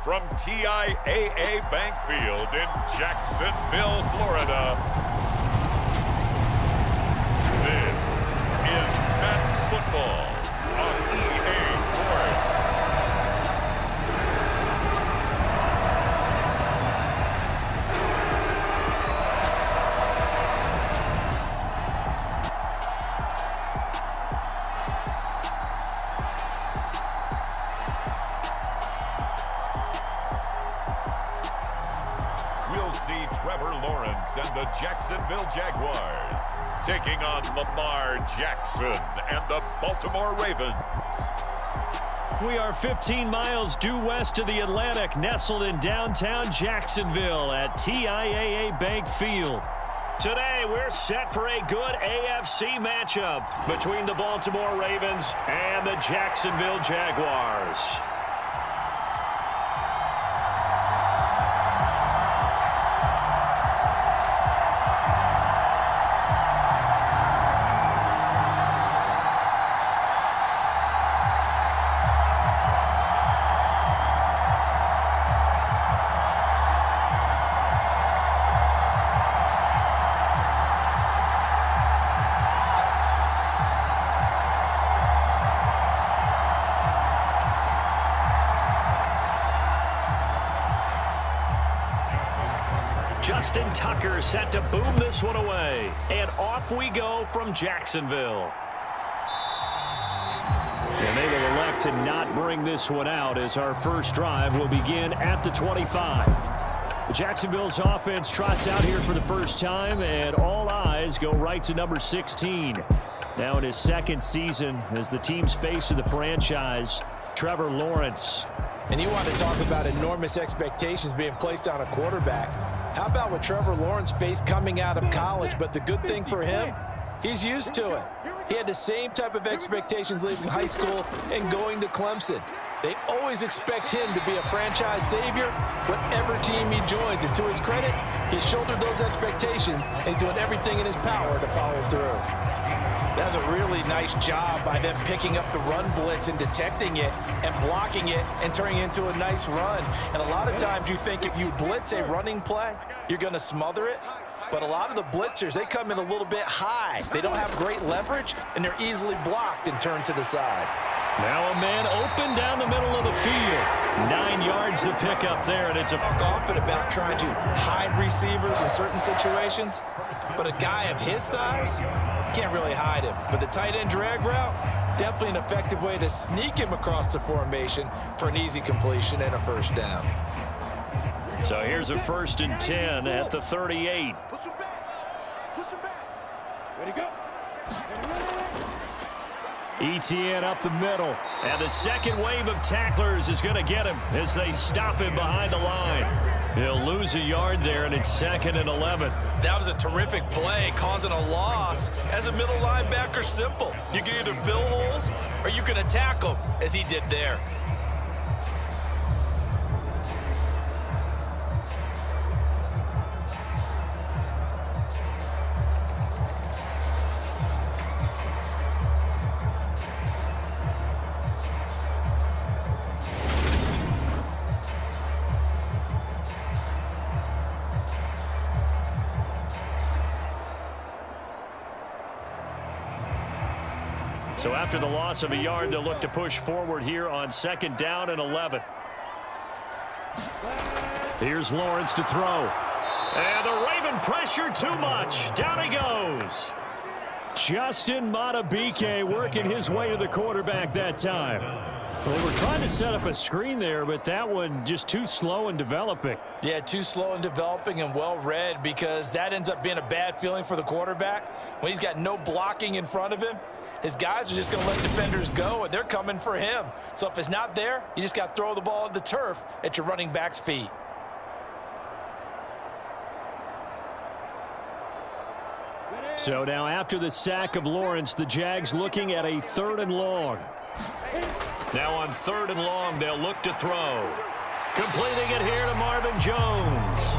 from TIAA Bank Field in Jacksonville, Florida. This is Madden Football on EA Sports. We'll see Trevor Lawrence and the Jacksonville Jaguars taking on Lamar Jackson and the Baltimore Ravens. We are 15 miles due west of the Atlantic, nestled in downtown Jacksonville at TIAA Bank Field. Today, we're set for a good AFC matchup between the Baltimore Ravens and the Jacksonville Jaguars. Justin Tucker set to boom this one away. And off we go from Jacksonville. And they will elect to not bring this one out as our first drive will begin at the 25. Jacksonville's offense trots out here for the first time, and all eyes go right to number 16. Now in his second season as the team's face of the franchise, Trevor Lawrence. And you want to talk about enormous expectations being placed on a quarterback. How about what Trevor Lawrence faced coming out of college? But the good thing for him, he's used to it. He had the same type of expectations leaving high school and going to Clemson. They always expect him to be a franchise savior, whatever team he joins. And to his credit, he shouldered those expectations and he's doing everything in his power to follow through. That's a really nice job by them picking up the run blitz and detecting it and blocking it and turning it into a nice run. And a lot of times you think if you blitz a running play, you're going to smother it. But a lot of the blitzers, they come in a little bit high. They don't have great leverage, and they're easily blocked and turned to the side. Now a man open down the middle of the field. 9 yards to pick up there, and it's a... Talk often about trying to hide receivers in certain situations, but a guy of his size, can't really hide him. But the tight end drag route, definitely an effective way to sneak him across the formation for an easy completion and a first down. So here's a 1st and 10 at the 38. Push him back. Push him back. Ready to go. ETN up the middle. And the second wave of tacklers is going to get him as they stop him behind the line. He'll lose a yard there, and it's 2nd and 11. That was a terrific play, causing a loss. As a middle linebacker, simple. You can either fill holes or you can attack them, as he did there. So after the loss of a yard, they'll look to push forward here on 2nd down and 11. Here's Lawrence to throw. And the Raven pressure too much. Down he goes. Justin Madubuike working his way to the quarterback that time. Well, they were trying to set up a screen there, but that one just too slow in developing. Yeah, too slow in developing and well read, because that ends up being a bad feeling for the quarterback. When he's got no blocking in front of him, his guys are just going to let defenders go, and they're coming for him. So if it's not there, you just got to throw the ball at the turf at your running back's feet. So now after the sack of Lawrence, the Jags looking at a 3rd and long. Now on 3rd and long, they'll look to throw. Completing it here to Marvin Jones.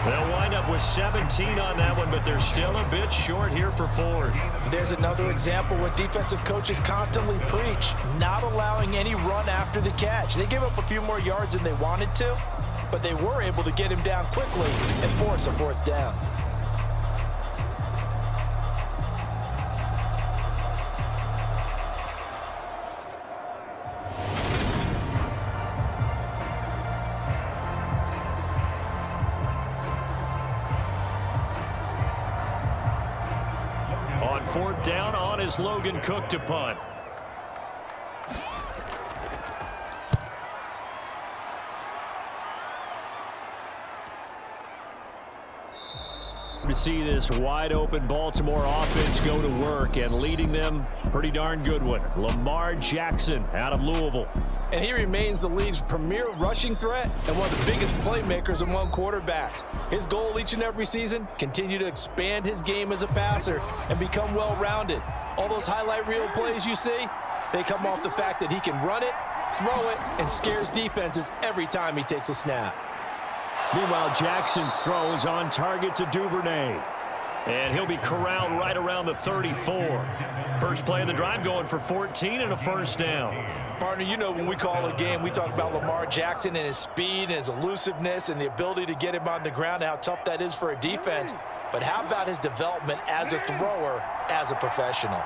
They'll wind up with 17 on that one, but they're still a bit short here for fourth. There's another example what defensive coaches constantly preach, not allowing any run after the catch. They gave up a few more yards than they wanted to, but they were able to get him down quickly and force a fourth down. On fourth down, on is Logan Cook to punt. To see this wide-open Baltimore offense go to work, and leading them, pretty darn good one, Lamar Jackson out of Louisville. And he remains the league's premier rushing threat and one of the biggest playmakers among quarterbacks. His goal each and every season, continue to expand his game as a passer and become well-rounded. All those highlight reel plays you see, they come off the fact that he can run it, throw it, and scares defenses every time he takes a snap. Meanwhile, Jackson's throw is on target to Duvernay. And he'll be corralled right around the 34. First play of the drive going for 14 and a first down. Partner, you know when we call a game, we talk about Lamar Jackson and his speed and his elusiveness and the ability to get him on the ground and how tough that is for a defense. But how about his development as a thrower, as a professional?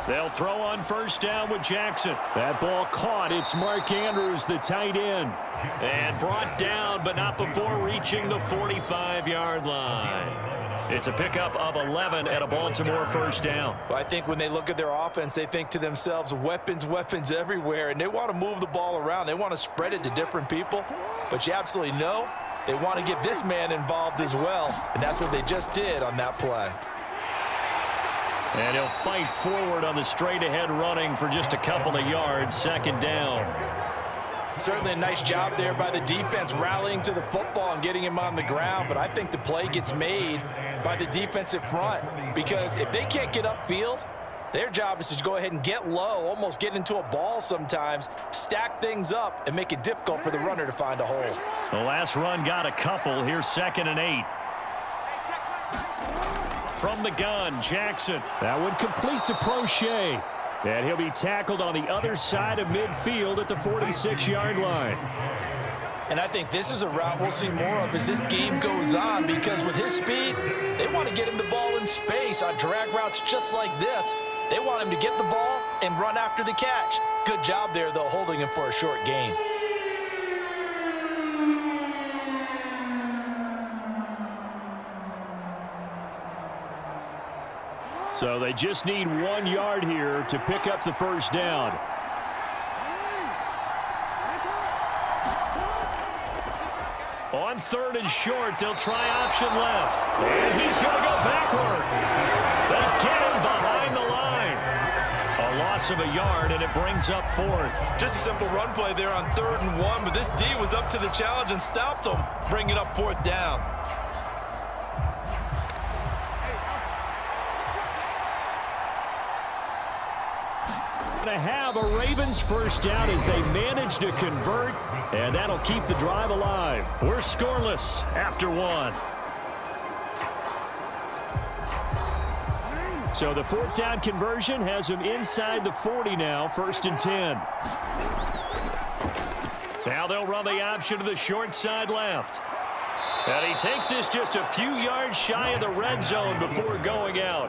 They'll throw on first down with Jackson. That ball caught. It's Mark Andrews, the tight end. And brought down, but not before reaching the 45-yard line. It's a pickup of 11 at a Baltimore first down. Well, I think when they look at their offense, they think to themselves, weapons, weapons everywhere. And they want to move the ball around. They want to spread it to different people. But you absolutely know they want to get this man involved as well. And that's what they just did on that play. And he'll fight forward on the straight-ahead running for just a couple of yards, second down. Certainly a nice job there by the defense rallying to the football and getting him on the ground, but I think the play gets made by the defensive front because if they can't get upfield, their job is to go ahead and get low, almost get into a ball sometimes, stack things up, and make it difficult for the runner to find a hole. The last run got a couple. Here's 2nd and 8. From the gun, Jackson. That one complete to Prochet. And he'll be tackled on the other side of midfield at the 46-yard line. And I think this is a route we'll see more of as this game goes on because with his speed, they want to get him the ball in space on drag routes just like this. They want him to get the ball and run after the catch. Good job there, though, holding him for a short gain. So they just need 1 yard here to pick up the first down. On 3rd and short, they'll try option left. And he's going to go backward. They get him behind the line. A loss of a yard, and it brings up 4th. Just a simple run play there on 3rd and 1, but this D was up to the challenge and stopped him, bringing up 4th down. To have a Ravens first down as they manage to convert, and that'll keep the drive alive. We're scoreless after 1. So the 4th down conversion has him inside the 40 now, 1st and 10. Now they'll run the option to the short side left. And he takes this just a few yards shy of the red zone before going out.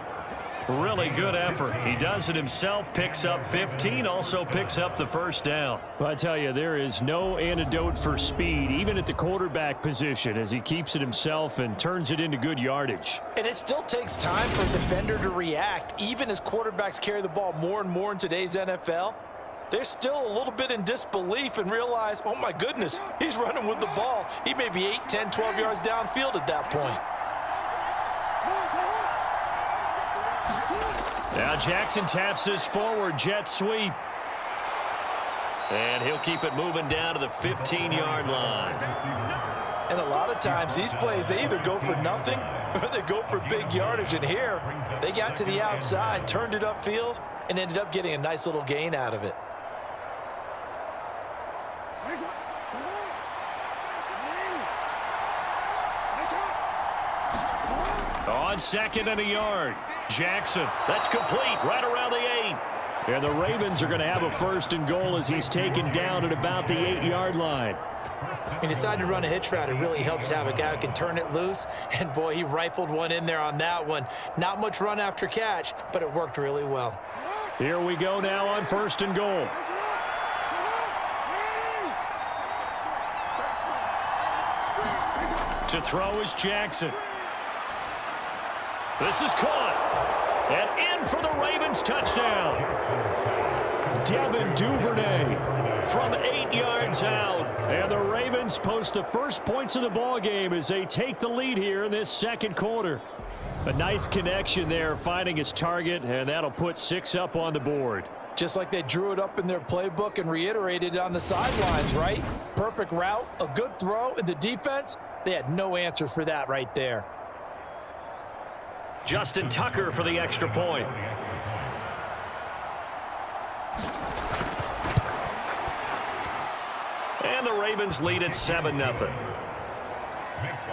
Really good effort. He does it himself, picks up 15, also picks up the first down. Well, I tell you, there is no antidote for speed, even at the quarterback position, as he keeps it himself and turns it into good yardage. And it still takes time for a defender to react, even as quarterbacks carry the ball more and more in today's NFL. They're still a little bit in disbelief and realize, oh my goodness, he's running with the ball. He may be 8, 10, 12 yards downfield at that point. Now Jackson taps this forward jet sweep. And he'll keep it moving down to the 15-yard line. And a lot of times these plays, they either go for nothing or they go for big yardage. And here, they got to the outside, turned it upfield, and ended up getting a nice little gain out of it. On 2nd and a yard. Jackson, that's complete right around the 8. And the Ravens are going to have a 1st and goal as he's taken down at about the 8-yard line. He decided to run a hitch route. It really helps to have a guy who can turn it loose. And, boy, he rifled one in there on that one. Not much run after catch, but it worked really well. Here we go now on 1st and goal. To throw is Jackson. This is caught. And in for the Ravens touchdown. Devin Duvernay from 8 yards out. And the Ravens post the first points of the ball game as they take the lead here in this 2nd quarter. A nice connection there, finding his target, and that'll put 6 up on the board. Just like they drew it up in their playbook and reiterated it on the sidelines, right? Perfect route, a good throw, and the defense, they had no answer for that right there. Justin Tucker for the extra point. And the Ravens lead at 7-0.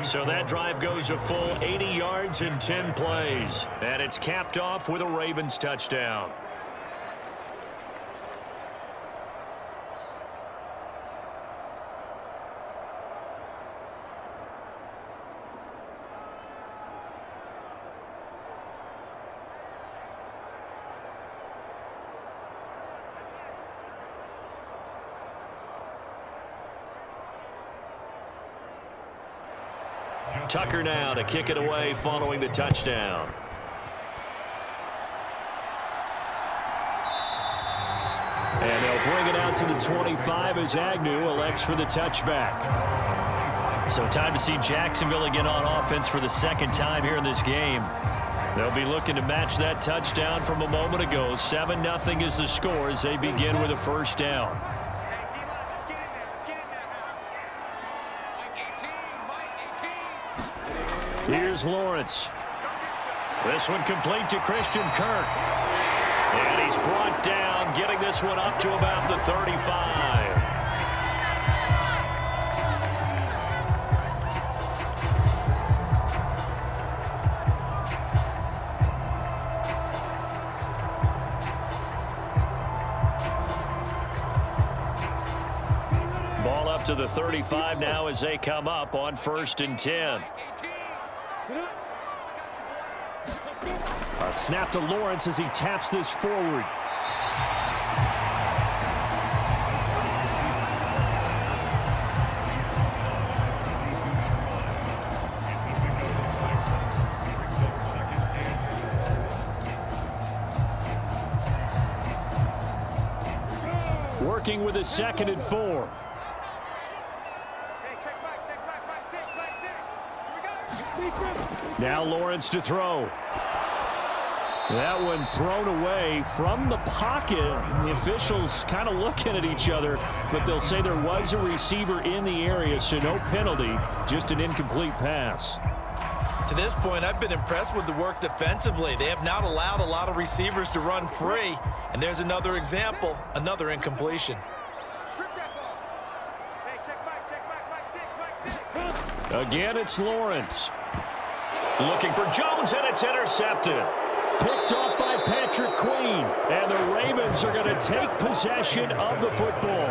So that drive goes a full 80 yards in 10 plays. And it's capped off with a Ravens touchdown. Tucker now to kick it away following the touchdown. And they'll bring it out to the 25 as Agnew elects for the touchback. So time to see Jacksonville again on offense for the 2nd time here in this game. They'll be looking to match that touchdown from a moment ago. 7-0 is the score as they begin with a 1st down. Here's Lawrence. This one complete to Christian Kirk. And he's brought down, getting this one up to about the 35. Ball up to the 35 now as they come up on 1st and 10. A snap to Lawrence as he taps this forward. Working with a 2nd and 4. Now Lawrence to throw. That one thrown away from the pocket. The officials kind of looking at each other, but they'll say there was a receiver in the area, so no penalty, just an incomplete pass. To this point, I've been impressed with the work defensively. They have not allowed a lot of receivers to run free. And there's another example, another incompletion. Again, it's Lawrence. Looking for Jones, and it's intercepted. Picked off by Patrick Queen. And the Ravens are going to take possession of the football.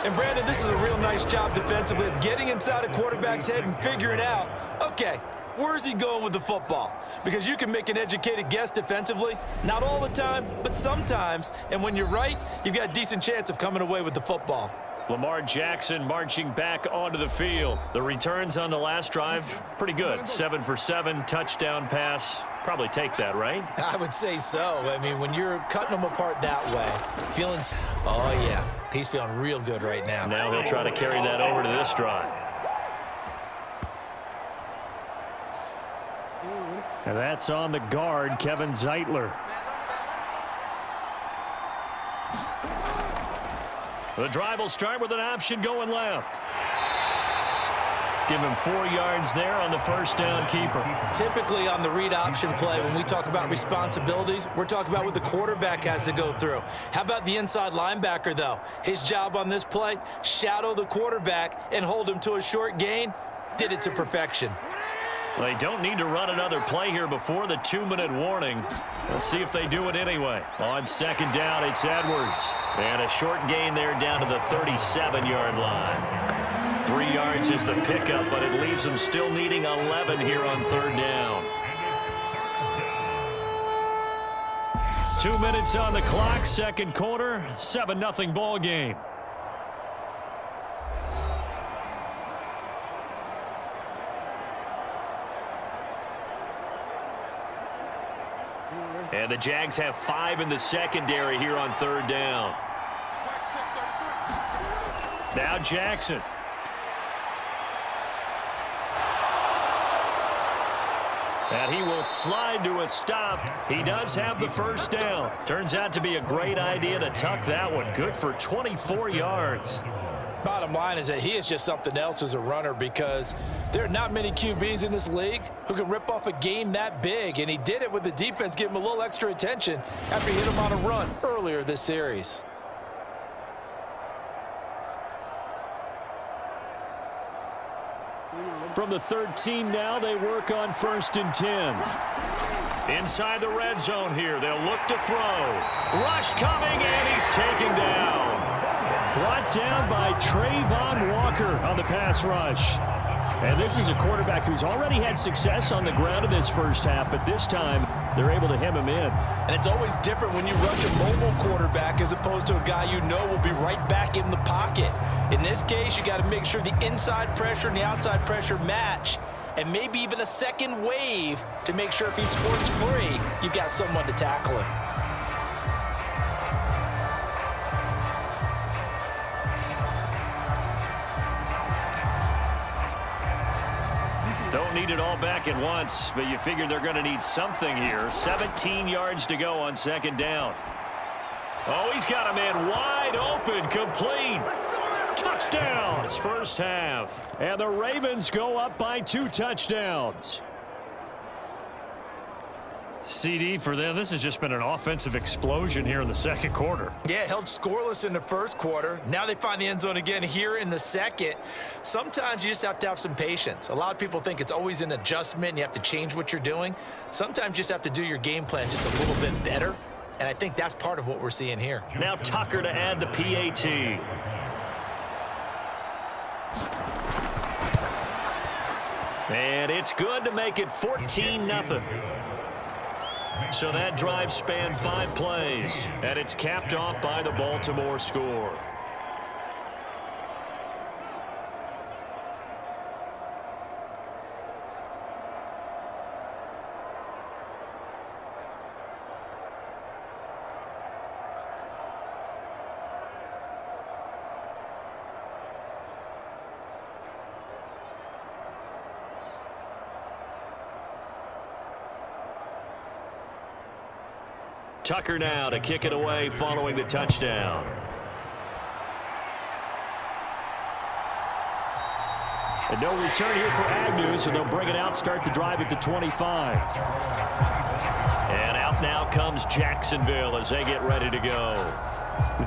And, Brandon, this is a real nice job defensively of getting inside a quarterback's head and figuring out, okay, where's he going with the football? Because you can make an educated guess defensively. Not all the time, but sometimes. And when you're right, you've got a decent chance of coming away with the football. Lamar Jackson marching back onto the field. The returns on the last drive, pretty good. 7 for 7, touchdown pass. Probably take that, right? I would say so. I mean, when you're cutting them apart that way, feeling, oh, yeah, he's feeling real good right now. Now he'll try to carry that over to this drive. And that's on the guard, Kevin Zeitler. The drive will start with an option going left. Give him 4 yards there on the first down keeper. Typically on the read option play, when we talk about responsibilities, we're talking about what the quarterback has to go through. How about the inside linebacker, though? His job on this play, shadow the quarterback and hold him to a short gain. Did it to perfection. They don't need to run another play here before the 2-minute warning. Let's see if they do it anyway. On second down, it's Edwards. And a short gain there down to the 37-yard line. 3 yards is the pickup, but it leaves them still needing 11 here on third down. 2 minutes on the clock, second quarter, 7-0 ball game. And the Jags have 5 in the secondary here on third down. Now Jackson. And he will slide to a stop. He does have the first down. Turns out to be a great idea to tuck that one. Good for 24 yards. Bottom line is that he is just something else as a runner, because there are not many QBs in this league who can rip off a game that big, and he did it with the defense giving him a little extra attention after he hit him on a run earlier this series. From the 13 now, they work on 1st and 10. Inside the red zone here, they'll look to throw. Rush coming, and he's taken down. Brought down by Trayvon Walker on the pass rush. And this is a quarterback who's already had success on the ground in this first half, but this time they're able to hem him in. And it's always different when you rush a mobile quarterback as opposed to a guy you know will be right back in the pocket. In this case, you got to make sure the inside pressure and the outside pressure match, and maybe even a second wave to make sure if he squirts free, you've got someone to tackle him. Don't need it all back at once, but you figure they're going to need something here. 17 yards to go on second down. Oh, he's got a man wide open, complete. Touchdown! It's first half. And the Ravens go up by 2 touchdowns. CD for them. This has just been an offensive explosion here in the second quarter. Yeah, held scoreless in the first quarter. Now they find the end zone again here in the second. Sometimes you just have to have some patience. A lot of people think it's always an adjustment and you have to change what you're doing. Sometimes you just have to do your game plan just a little bit better, and I think that's part of what we're seeing here. Now Tucker to add the PAT. And it's good to make it 14-0. So that drive spanned 5 plays, and it's capped off by the Baltimore score. Tucker now to kick it away following the touchdown. And no return here for Agnew, so they'll bring it out, start the drive at the 25. And out now comes Jacksonville as they get ready to go.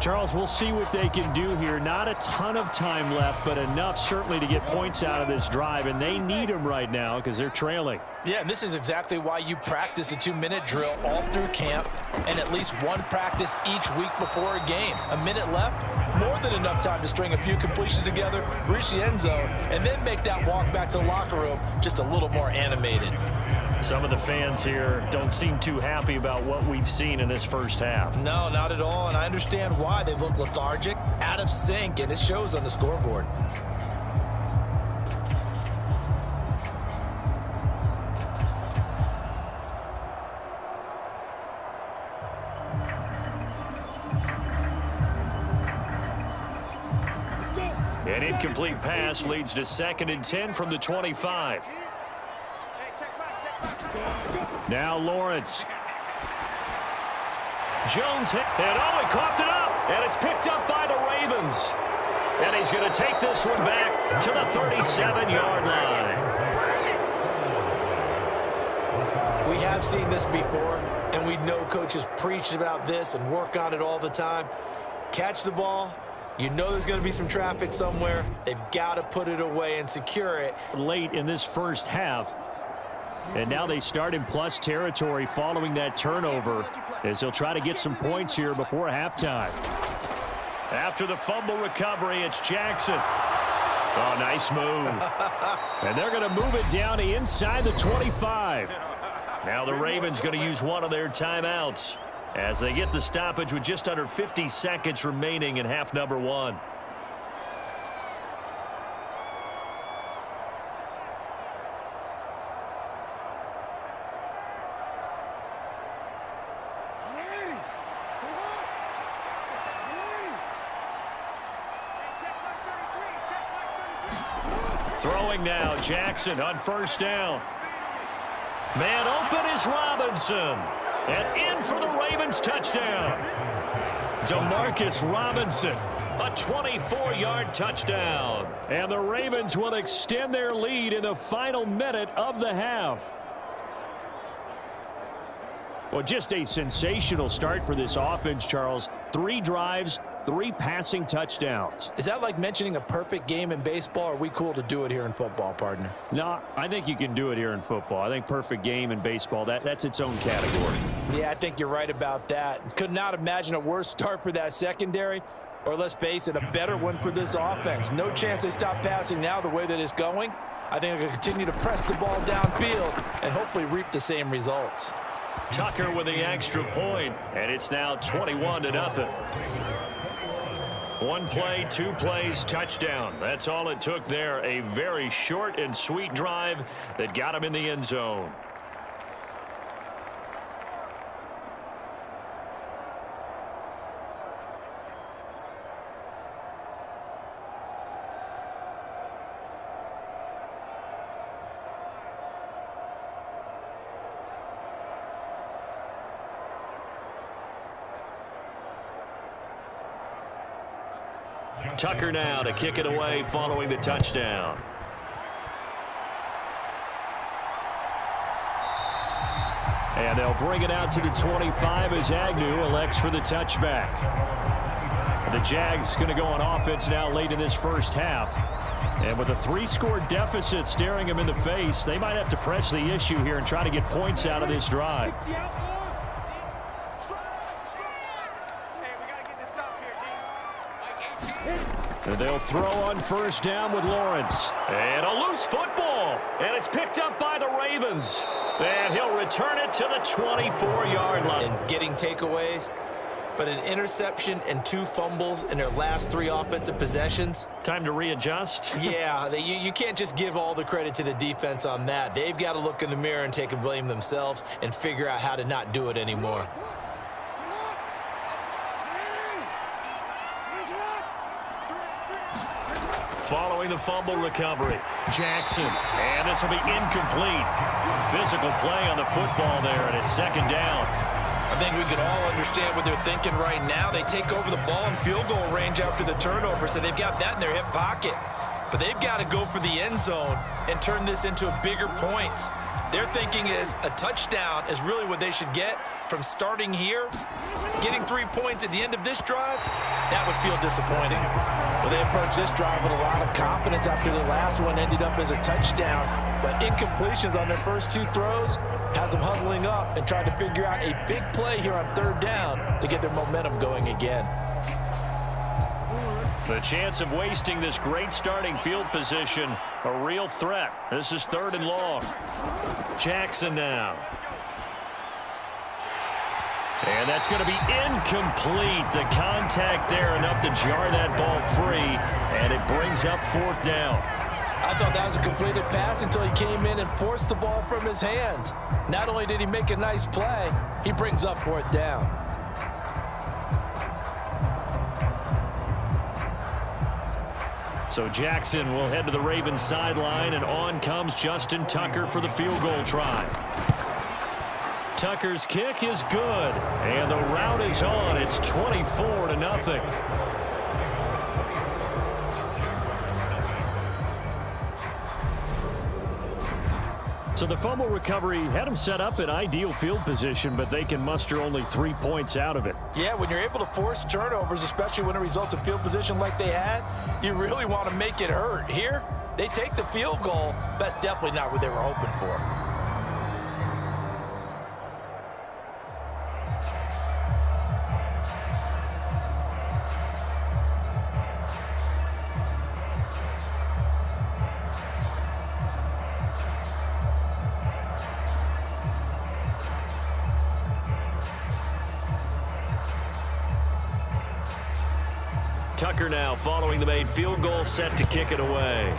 Charles, we'll see what they can do here. Not a ton of time left, but enough certainly to get points out of this drive, and they need them right now because they're trailing. Yeah, and this is exactly why you practice a 2-minute drill all through camp and at least one practice each week before a game. A minute left, more than enough time to string a few completions together, reach the end zone, and then make that walk back to the locker room just a little more animated. Some of the fans here don't seem too happy about what we've seen in this first half. No, not at all, and I understand why. They look lethargic, out of sync, and it shows on the scoreboard. An incomplete pass leads to 2nd and 10 from the 25. Now Lawrence. Jones hit, and oh, he coughed it up, and it's picked up by the Ravens. And he's going to take this one back to the 37-yard line. We have seen this before, and we know coaches preach about this and work on it all the time. Catch the ball. You know there's going to be some traffic somewhere. They've got to put it away and secure it. Late in this first half, And now they start in plus territory following that turnover as they'll try to get some points here before halftime. After the fumble recovery, it's Jackson. Oh, nice move. And they're going to move it down to inside the 25. Now the Ravens going to use one of their timeouts as they get the stoppage with just under 50 seconds remaining in half number one. Throwing now, Jackson on first down. Man open is Robinson. And in for the Ravens touchdown. Demarcus Robinson, a 24-yard touchdown. And the Ravens will extend their lead in the final minute of the half. Well, just a sensational start for this offense, Charles. 3 drives, 3 passing touchdowns. Is that like mentioning a perfect game in baseball, or are we cool to do it here in football, partner? No, I think you can do it here in football. I think perfect game in baseball, that's its own category. Yeah, I think you're right about that. Could not imagine a worse start for that secondary, or let's face it, a better one for this offense. No chance they stop passing now the way that it's going. I think they're going to continue to press the ball downfield and hopefully reap the same results. Tucker with the extra point, and it's now 21-0. 1 play, 2 plays, touchdown. That's all it took there. A very short and sweet drive that got him in the end zone. Tucker now to kick it away following the touchdown. And they'll bring it out to the 25 as Agnew elects for the touchback. The Jags going to go on offense now late in this first half. And with a 3-score deficit staring them in the face, they might have to press the issue here and try to get points out of this drive. And they'll throw on first down with Lawrence. And a loose football. And it's picked up by the Ravens. And he'll return it to the 24-yard line. And getting takeaways, but an interception and 2 fumbles in their last 3 offensive possessions. Time to readjust? Yeah, you can't just give all the credit to the defense on that. They've got to look in the mirror and take the blame themselves and figure out how to not do it anymore. Following the fumble recovery, Jackson, and this will be incomplete. Physical play on the football there, and it's second down. I think we can all understand what they're thinking right now. They take over the ball in field goal range after the turnover, so they've got that in their hip pocket. But they've got to go for the end zone and turn this into a bigger points. Their thinking is a touchdown is really what they should get from starting here. Getting 3 points at the end of this drive, that would feel disappointing. Well, they approached this drive with a lot of confidence after the last one ended up as a touchdown. But incompletions on their first 2 throws has them huddling up and trying to figure out a big play here on third down to get their momentum going again. The chance of wasting this great starting field position, a real threat. This is 3rd and long. Jackson now. And that's going to be incomplete. The contact there enough to jar that ball free, and it brings up 4th down. I thought that was a completed pass until he came in and forced the ball from his hands. Not only did he make a nice play, he brings up 4th down. So Jackson will head to the Ravens sideline, and on comes Justin Tucker for the field goal try. Tucker's kick is good, and the route is on. It's 24-0. So the fumble recovery had them set up in ideal field position, but they can muster only 3 points out of it. Yeah, when you're able to force turnovers, especially when it results in field position like they had, you really want to make it hurt. Here, they take the field goal. That's definitely not what they were hoping for. Tucker now following the made field goal, set to kick it away.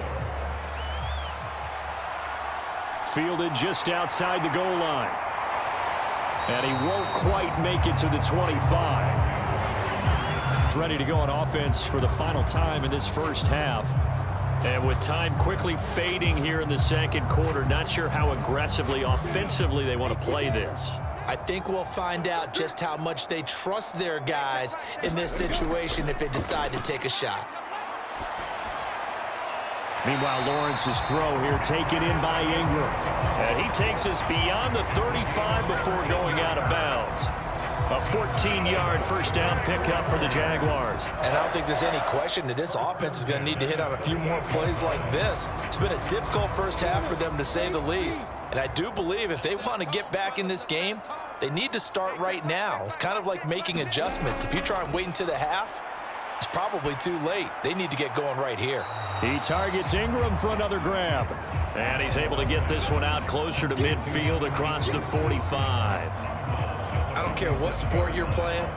Fielded just outside the goal line. And he won't quite make it to the 25. He's ready to go on offense for the final time in this first half. And with time quickly fading here in the second quarter, not sure how aggressively, offensively they want to play this. I think we'll find out just how much they trust their guys in this situation if they decide to take a shot. Meanwhile, Lawrence's throw here taken in by Ingram. And he takes us beyond the 35 before going out of bounds. A 14-yard first down pickup for the Jaguars. And I don't think there's any question that this offense is going to need to hit on a few more plays like this. It's been a difficult first half for them, to say the least. And I do believe if they want to get back in this game, they need to start right now. It's kind of like making adjustments. If you try and wait until the half, it's probably too late. They need to get going right here. He targets Ingram for another grab. And he's able to get this one out closer to midfield across the 45. I don't care what sport you're playing.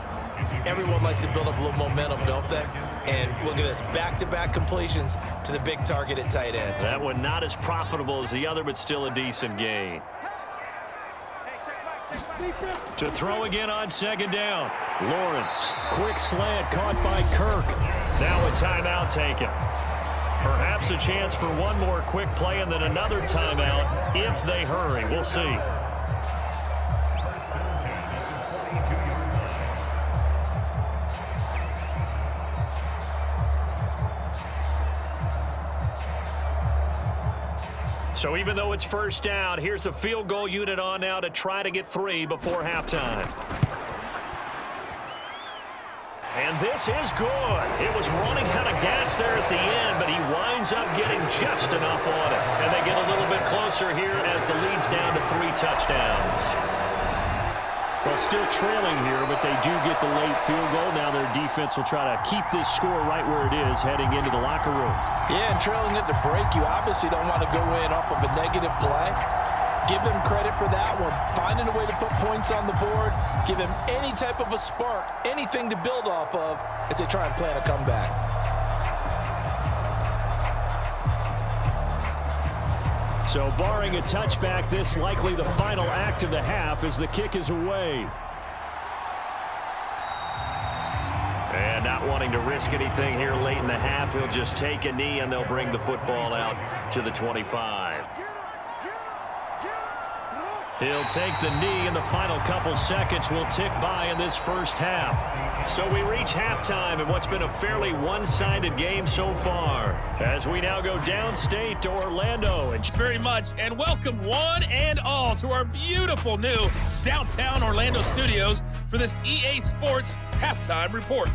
Everyone likes to build up a little momentum, don't they? And look at this, back-to-back completions to the big target at tight end. That one not as profitable as the other, but still a decent gain. To throw again on second down. Lawrence, quick slant caught by Kirk. Now a timeout taken. Perhaps a chance for one more quick play and then another timeout if they hurry. We'll see. So even though it's first down, here's the field goal unit on now to try to get 3 before halftime. And this is good. It was running out of gas there at the end, but he winds up getting just enough on it. And they get a little bit closer here as the lead's down to 3 touchdowns. Well, still trailing here, but they do get the late field goal. Now their defense will try to keep this score right where it is heading into the locker room. Yeah, and trailing at the break, you obviously don't want to go in off of a negative play. Give them credit for that one. Finding a way to put points on the board, give them any type of a spark, anything to build off of as they try and plan a comeback. So barring a touchback, this likely the final act of the half as the kick is away. And not wanting to risk anything here late in the half, he'll just take a knee and they'll bring the football out to the 25. He'll take the knee, and the final couple seconds will tick by in this first half. So we reach halftime in what's been a fairly one-sided game so far, as we now go downstate to Orlando. Thanks very much, and welcome one and all to our beautiful new downtown Orlando studios for this EA Sports Halftime Report.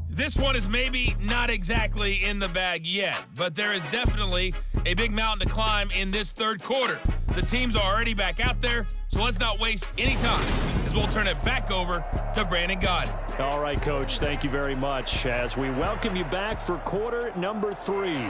This one is maybe not exactly in the bag yet, but there is definitely a big mountain to climb in this third quarter. The teams are already back out there, so let's not waste any time as we'll turn it back over to Brandon Gaudin. All right, Coach, thank you very much as we welcome you back for quarter number 3.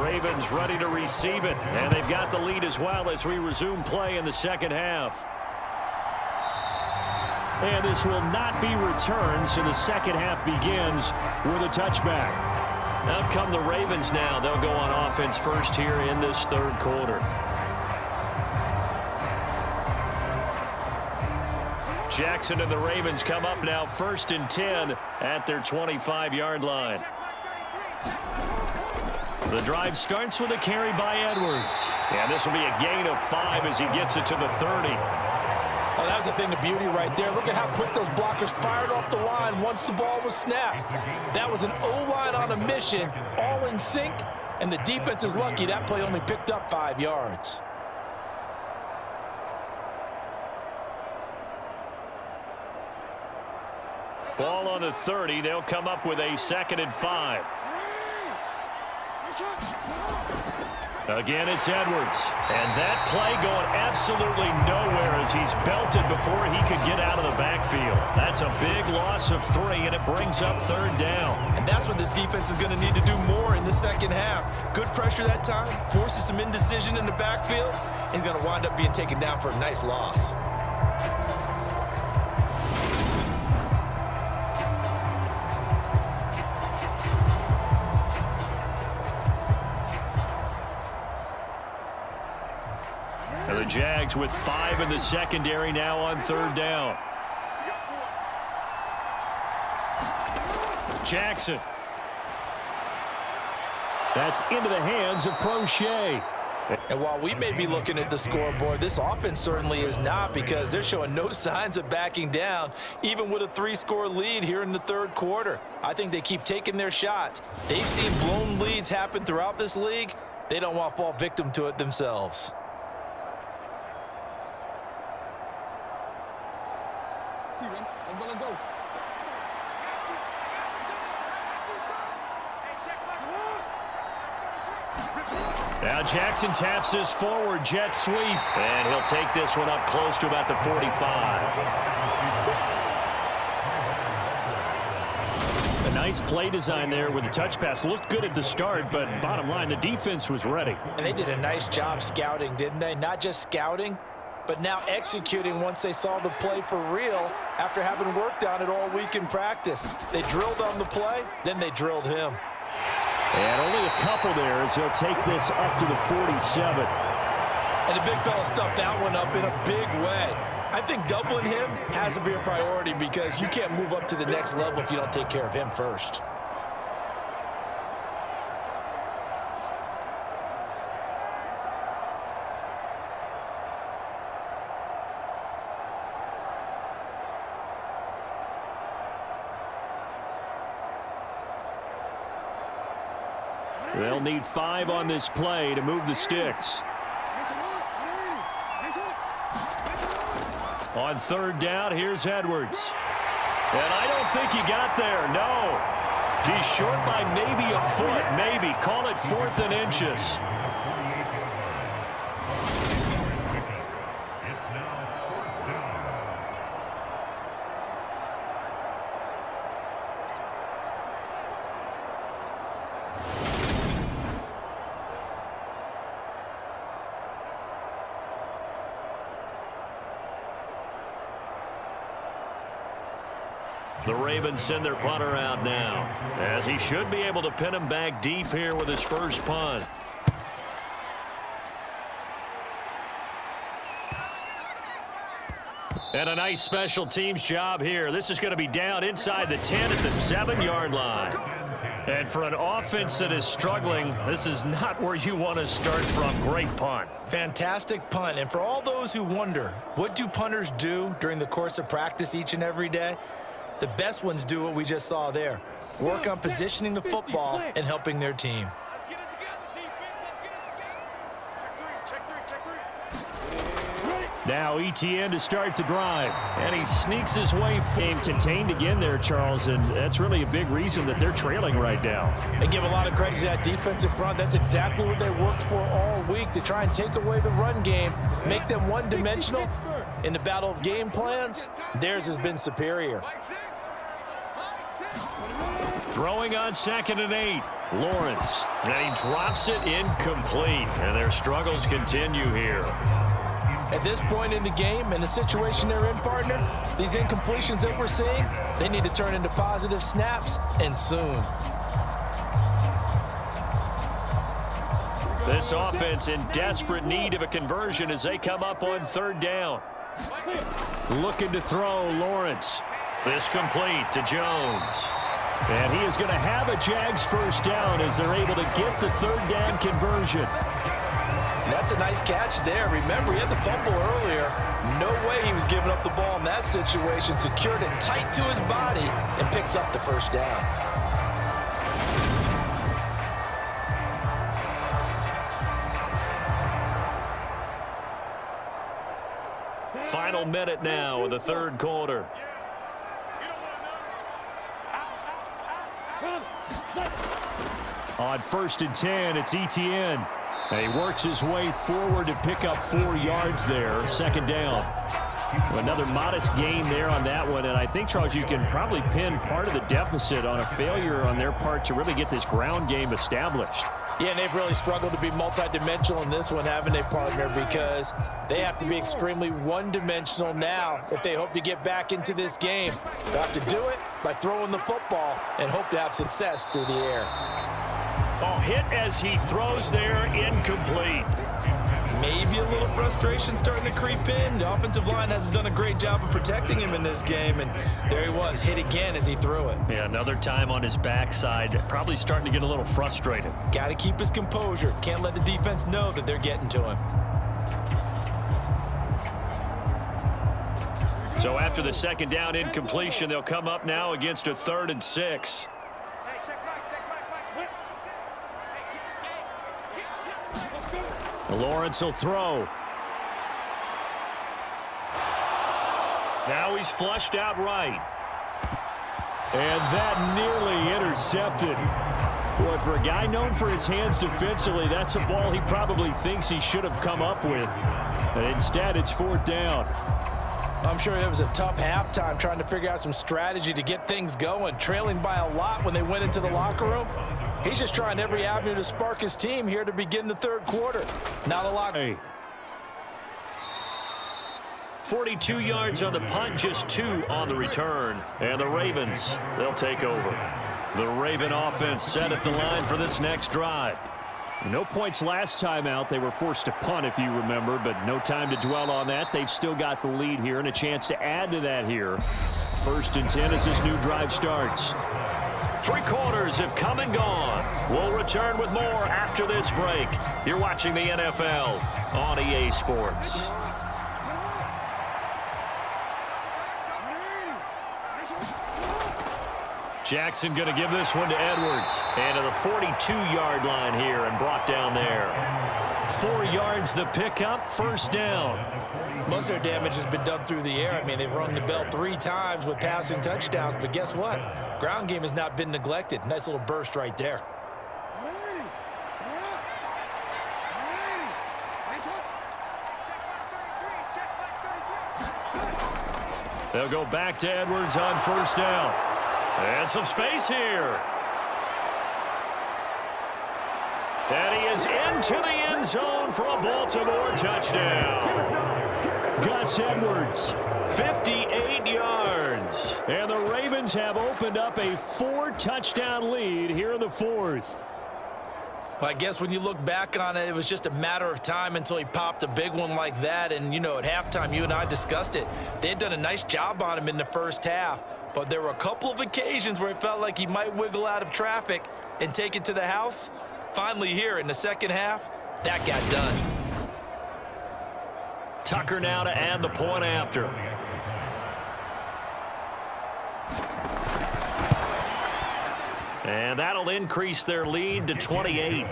Ravens ready to receive it, and they've got the lead as well as we resume play in the second half. And this will not be returned, so the second half begins with a touchback. Out come the Ravens now. They'll go on offense first here in this third quarter. Jackson and the Ravens come up now 1st and 10 at their 25-yard line. The drive starts with a carry by Edwards. And this will be a gain of 5 as he gets it to the 30. Oh, that was a thing of beauty right there. Look at how quick those blockers fired off the line once the ball was snapped. That was an O-line on a mission, all in sync, and the defense is lucky that play only picked up 5 yards. Ball on the 30. They'll come up with a 2nd and 5. Again, it's Edwards. And that play going absolutely nowhere as he's belted before he could get out of the backfield. That's a big loss of 3, and it brings up 3rd down. And that's what this defense is going to need to do more in the second half. Good pressure that time, forces some indecision in the backfield. He's going to wind up being taken down for a nice loss. And the Jags with 5 in the secondary now on 3rd down. Jackson. That's into the hands of Prochet. And while we may be looking at the scoreboard, this offense certainly is not, because they're showing no signs of backing down, even with a 3-score lead here in the 3rd quarter. I think they keep taking their shots. They've seen blown leads happen throughout this league. They don't want to fall victim to it themselves. Now Jackson taps this forward jet sweep, and he'll take this one up close to about the 45. A nice play design there with the touch pass. Looked good at the start, but bottom line, the defense was ready. And they did a nice job scouting, didn't they? Not just scouting, but now executing once they saw the play for real after having worked on it all week in practice. They drilled on the play, then they drilled him. And only a couple there as he'll take this up to the 47. And the big fella stuffed that one up in a big way. I think doubling him has to be a priority, because you can't move up to the next level if you don't take care of him first. They'll need 5 on this play to move the sticks. On 3rd down, here's Edwards. And I don't think he got there, no. He's short by maybe a foot, maybe. Call it 4th and inches. The Ravens send their punter out now, as he should be able to pin him back deep here with his first punt. And a nice special teams job here. This is going to be down inside the 10 at the 7-yard line. And for an offense that is struggling, this is not where you want to start from. Great punt. Fantastic punt. And for all those who wonder, what do punters do during the course of practice each and every day? The best ones do what we just saw there. Work on positioning the football and helping their team. Let's get it together, defense. Let's get it together. Check three. Now ETN to start the drive. And he sneaks his way. Game contained again there, Charles, and that's really a big reason that they're trailing right now. They give a lot of credit to that defensive front. That's exactly what they worked for all week, to try and take away the run game, make them one-dimensional. In the battle of game plans, theirs has been superior. Throwing on 2nd and 8. Lawrence. And he drops it incomplete. And their struggles continue here. At this point in the game and the situation they're in, partner, these incompletions that we're seeing, they need to turn into positive snaps, and soon. This offense in desperate need of a conversion as they come up on 3rd down. Looking to throw, Lawrence. This complete to Jones. And he is going to have a Jags first down as they're able to get the 3rd down conversion. That's a nice catch there. Remember, he had the fumble earlier. No way he was giving up the ball in that situation. Secured it tight to his body and picks up the first down. Final minute now in the 3rd quarter. On 1st and 10, it's Etienne. And he works his way forward to pick up 4 yards there. 2nd down. Another modest gain there on that one. And I think, Charles, you can probably pin part of the deficit on a failure on their part to really get this ground game established. Yeah, and they've really struggled to be multidimensional in this one, haven't they, partner? Because they have to be extremely one-dimensional now if they hope to get back into this game. They'll have to do it by throwing the football and hope to have success through the air. Oh, hit as he throws there, incomplete. Maybe a little frustration starting to creep in. The offensive line hasn't done a great job of protecting him in this game, and there he was, hit again as he threw it. Yeah, another time on his backside, probably starting to get a little frustrated. Got to keep his composure. Can't let the defense know that they're getting to him. So after the 2nd down incompletion, they'll come up now against a 3rd and 6. Lawrence will throw. Now he's flushed out right. And that nearly intercepted. Boy, for a guy known for his hands defensively, that's a ball he probably thinks he should have come up with. But instead, it's 4th down. I'm sure it was a tough halftime trying to figure out some strategy to get things going. Trailing by a lot when they went into the locker room. He's just trying every avenue to spark his team here to begin the 3rd quarter. Now the locker. 42 yards on the punt, just 2 on the return. And the Ravens, they'll take over. The Raven offense set at the line for this next drive. No points last time out. They were forced to punt, if you remember, but no time to dwell on that. They've still got the lead here and a chance to add to that here. 1st and 10 as this new drive starts. 3 quarters have come and gone. We'll return with more after this break. You're watching the NFL on EA Sports. Jackson going to give this one to Edwards. And to the 42-yard line here and brought down there. 4 yards the pickup, 1st down. Most of their damage has been done through the air. I mean, they've rung the bell 3 times with passing touchdowns, but guess what? Ground game has not been neglected. Nice little burst right there. They'll go back to Edwards on 1st down. And some space here. And he is into the end zone for a Baltimore touchdown. Gus Edwards, 58 yards. And the Ravens have opened up a 4-touchdown lead here in the 4th. Well, I guess when you look back on it, it was just a matter of time until he popped a big one like that. And, you know, at halftime, you and I discussed it. They had done a nice job on him in the 1st half. But there were a couple of occasions where it felt like he might wiggle out of traffic and take it to the house. Finally here in the 2nd half, that got done. Tucker now to add the point after. And that'll increase their lead to 28.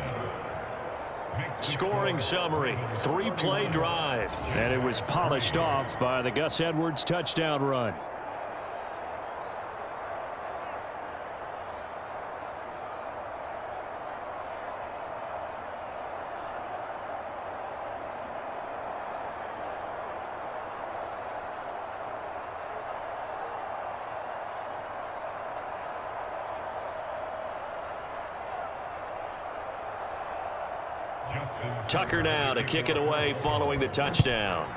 Scoring summary, 3-play drive. And it was polished off by the Gus Edwards touchdown run. Tucker now to kick it away following the touchdown.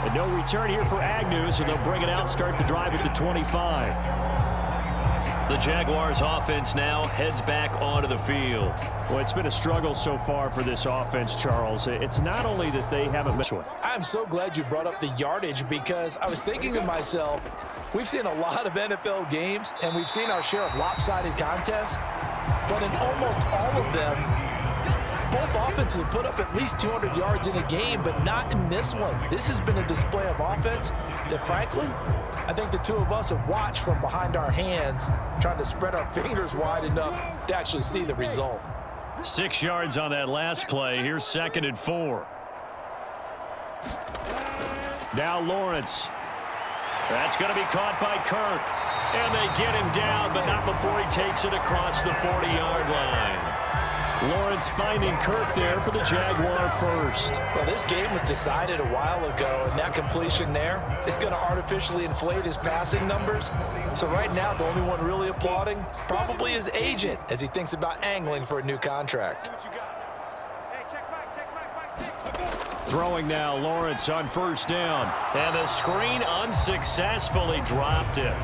And no return here for Agnew, so they'll bring it out, start the drive at the 25. The Jaguars offense now heads back onto the field. Well, it's been a struggle so far for this offense, Charles. It's not only that they haven't missed one. I'm so glad you brought up the yardage because I was thinking to myself, we've seen a lot of NFL games and we've seen our share of lopsided contests, but in almost all of them, both offenses have put up at least 200 yards in a game, but not in this one. This has been a display of offense that, frankly, I think the two of us have watched from behind our hands, trying to spread our fingers wide enough to actually see the result. 6 yards on that last play. Here's 2nd and 4. Now Lawrence. That's going to be caught by Kirk. And they get him down, but not before he takes it across the 40-yard line. Lawrence finding Kirk there for the Jaguar first. Well, this game was decided a while ago, and that completion there is going to artificially inflate his passing numbers. So right now, the only one really applauding probably his agent as he thinks about angling for a new contract. Throwing now, Lawrence on first down. And the screen unsuccessfully dropped it.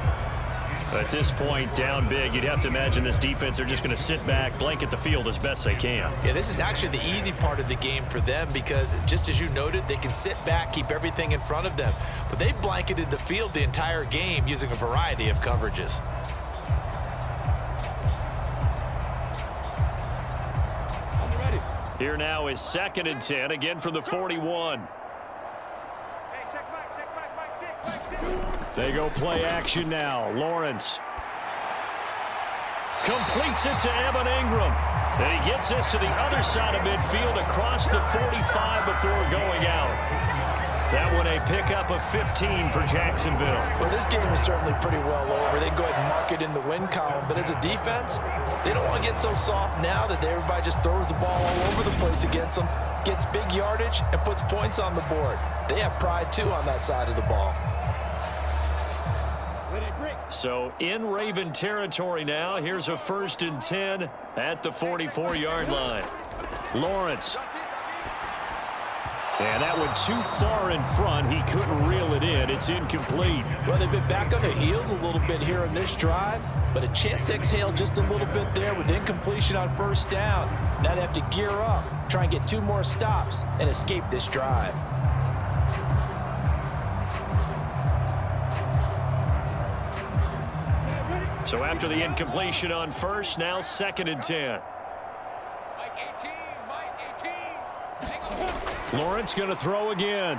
At this point, down big, you'd have to imagine this defense are just going to sit back, blanket the field as best they can. Yeah, this is actually the easy part of the game for them because, just as you noted, they can sit back, keep everything in front of them. But they've blanketed the field the entire game using a variety of coverages. Here now is 2nd and 10, again from the 41. They go play action now. Lawrence completes it to Evan Ingram. And he gets this to the other side of midfield across the 45 before going out. That one a pickup of 15 for Jacksonville. Well, this game is certainly pretty well over. They can go ahead and mark it in the win column. But as a defense, they don't want to get so soft now that everybody just throws the ball all over the place against them, gets big yardage, and puts points on the board. They have pride, too, on that side of the ball. So in Raven territory now. Here's a 1st and 10 at the 44-yard line. Lawrence. And that went too far in front. He couldn't reel it in. It's incomplete. Well, they've been back on their heels a little bit here in this drive, but a chance to exhale just a little bit there with incompletion on first down. Now they have to gear up, try and get 2 more stops, and escape this drive. So after the incompletion on first, now 2nd and 10. Lawrence going to throw again.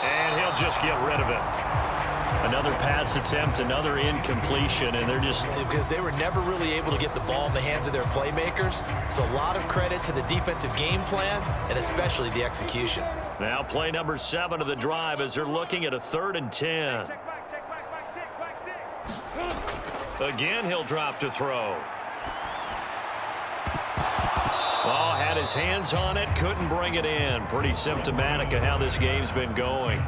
And he'll just get rid of it. Another pass attempt, another incompletion, and they're just... Because they were never really able to get the ball in the hands of their playmakers. So a lot of credit to the defensive game plan and especially the execution. Now play number 7 of the drive as they're looking at a 3rd and 10. Again, he'll drop to throw. Oh, had his hands on it, couldn't bring it in. Pretty symptomatic of how this game's been going.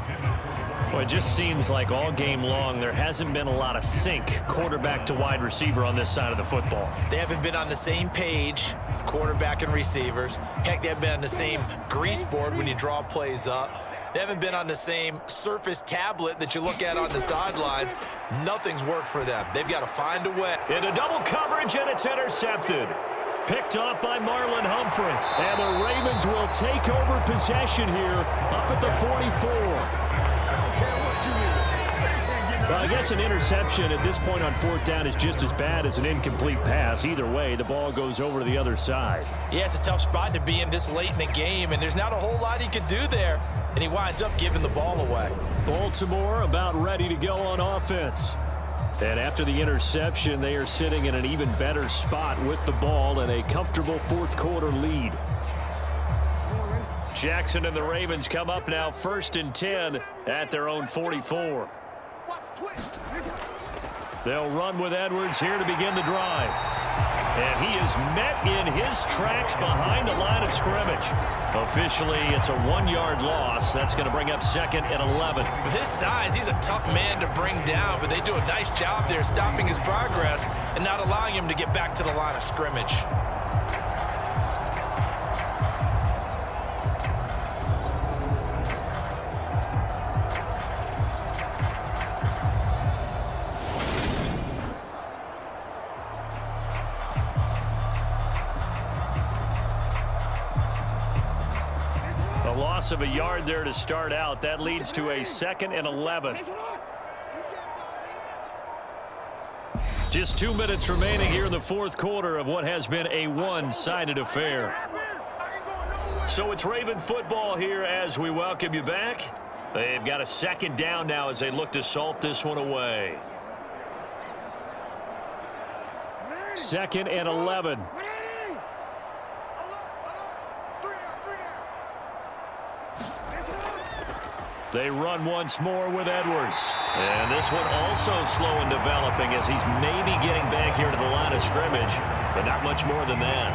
Well, it just seems like all game long there hasn't been a lot of sync quarterback to wide receiver on this side of the football. They haven't been on the same page, quarterback and receivers. Heck, they haven't been on the same grease board when you draw plays up. They haven't been on the same Surface tablet that you look at on the sidelines. Nothing's worked for them. They've got to find a way. Into double coverage, and it's intercepted. Picked off by Marlon Humphrey. And the Ravens will take over possession here up at the 44. Well, I guess an interception at this point on 4th down is just as bad as an incomplete pass. Either way, the ball goes over to the other side. Yeah, it's a tough spot to be in this late in the game, and there's not a whole lot he could do there, and he winds up giving the ball away. Baltimore about ready to go on offense. And after the interception, they are sitting in an even better spot with the ball and a comfortable 4th quarter lead. Jackson and the Ravens come up now 1st and 10 at their own 44. They'll run with Edwards here to begin the drive. And he is met in his tracks behind the line of scrimmage. Officially, it's a 1-yard loss. That's going to bring up 2nd and 11. With his size, he's a tough man to bring down, but they do a nice job there stopping his progress and not allowing him to get back to the line of scrimmage. Loss of a yard there to start out. That leads to a 2nd and 11. Just 2 minutes remaining here in the 4th quarter of what has been a one-sided affair. So it's Raven football here as we welcome you back. They've got a 2nd down now as they look to salt this one away. 2nd and 11. They run once more with Edwards. And this one also slow in developing as he's maybe getting back here to the line of scrimmage, but not much more than that.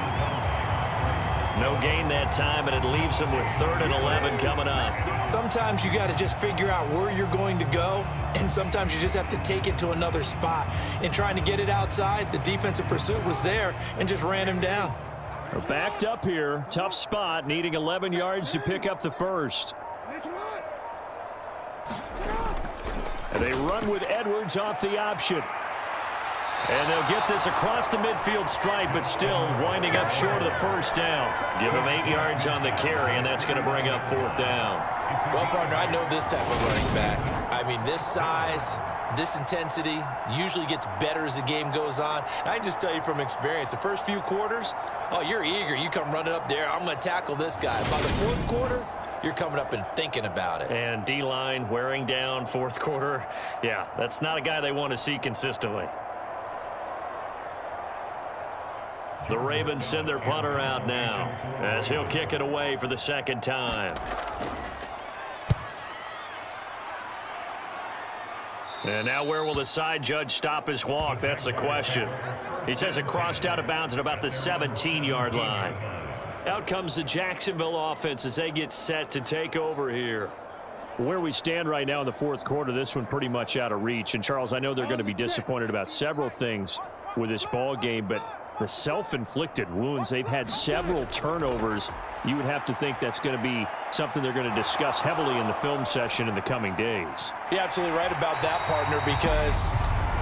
No gain that time, and it leaves him with 3rd and 11 coming up. Sometimes you got to just figure out where you're going to go, and sometimes you just have to take it to another spot. In trying to get it outside, the defensive pursuit was there and just ran him down. We're backed up here. Tough spot, needing 11 yards to pick up the first. And they run with Edwards off the option. And they'll get this across the midfield stripe, but still winding up short of the first down. Give him 8 yards on the carry, and that's going to bring up 4th down. Well, partner, I know this type of running back. I mean, this size, this intensity usually gets better as the game goes on. And I can just tell you from experience, the first few quarters, oh, you're eager. You come running up there, I'm going to tackle this guy. By the 4th quarter, you're coming up and thinking about it. And D-line wearing down 4th quarter. Yeah, that's not a guy they want to see consistently. The Ravens send their punter out now as he'll kick it away for the 2nd time. And now where will the side judge stop his walk? That's the question. He says it crossed out of bounds at about the 17-yard line. Out comes the Jacksonville offense as they get set to take over here. Where we stand right now in the 4th quarter, this one pretty much out of reach. And, Charles, I know they're going to be disappointed about several things with this ball game, but the self-inflicted wounds, they've had several turnovers. You would have to think that's going to be something they're going to discuss heavily in the film session in the coming days. You're absolutely right about that, partner, because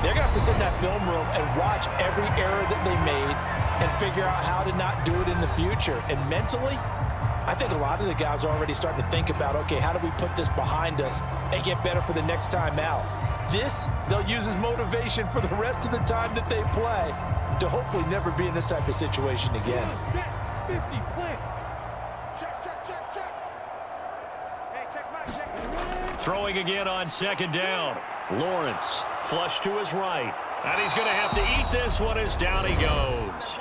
they're going to have to sit in that film room and watch every error that they made and figure out how to not do it in the future. And mentally, I think a lot of the guys are already starting to think about, okay, how do we put this behind us and get better for the next time out? This, they'll use as motivation for the rest of the time that they play to hopefully never be in this type of situation again. 50, play. Check. Hey, check. Throwing again on 2nd down. Lawrence, flush to his right. And he's going to have to eat this one as down he goes.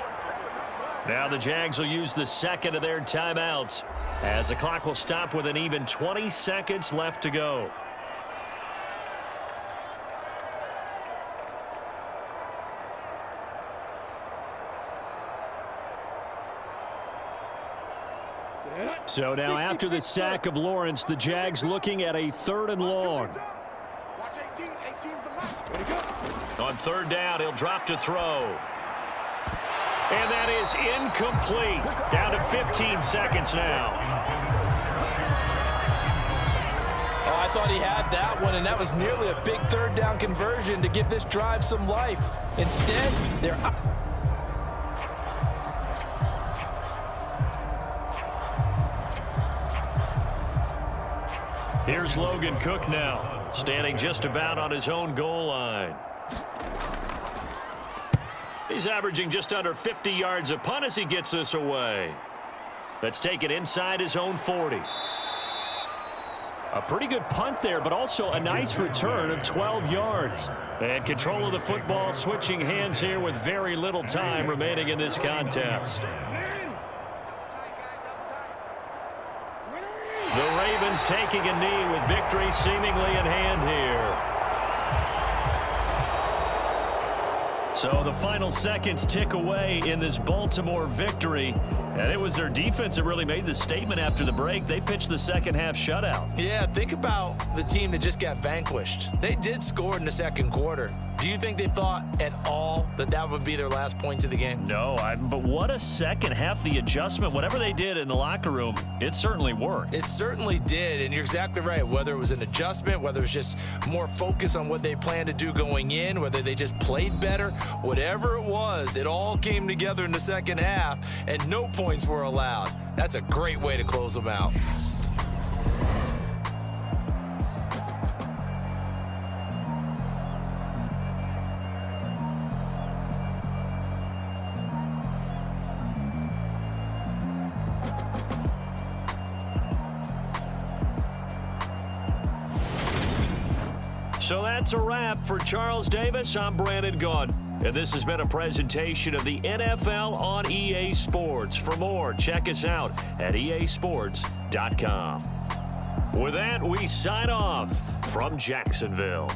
Now the Jags will use the 2nd of their timeouts as the clock will stop with an even 20 seconds left to go. So now after the sack of Lawrence, the Jags looking at a 3rd and long. Watch 18. 18's the mark. On 3rd down, he'll drop to throw. And that is incomplete. Down to 15 seconds now. Oh, I thought he had that one, and that was nearly a big 3rd down conversion to give this drive some life. Instead, they're up. Here's Logan Cook now, standing just about on his own goal line. He's averaging just under 50 yards a punt as he gets this away. Let's take it inside his own 40. A pretty good punt there, but also a nice return of 12 yards. And control of the football switching hands here with very little time remaining in this contest. The Ravens taking a knee with victory seemingly in hand here. So the final seconds tick away in this Baltimore victory. And it was their defense that really made the statement after the break. They pitched the 2nd half shutout. Yeah, think about the team that just got vanquished. They did score in the 2nd quarter. Do you think they thought at all that that would be their last points of the game? No, but what a 2nd half. The adjustment, whatever they did in the locker room, it certainly worked. It certainly did, and you're exactly right. Whether it was an adjustment, whether it was just more focus on what they planned to do going in, whether they just played better, whatever it was, it all came together in the 2nd half, and no points were allowed. That's a great way to close them out. So that's a wrap for Charles Davis. I'm Brandon Gaudin, and this has been a presentation of the NFL on EA Sports. For more, check us out at easports.com. With that, we sign off from Jacksonville.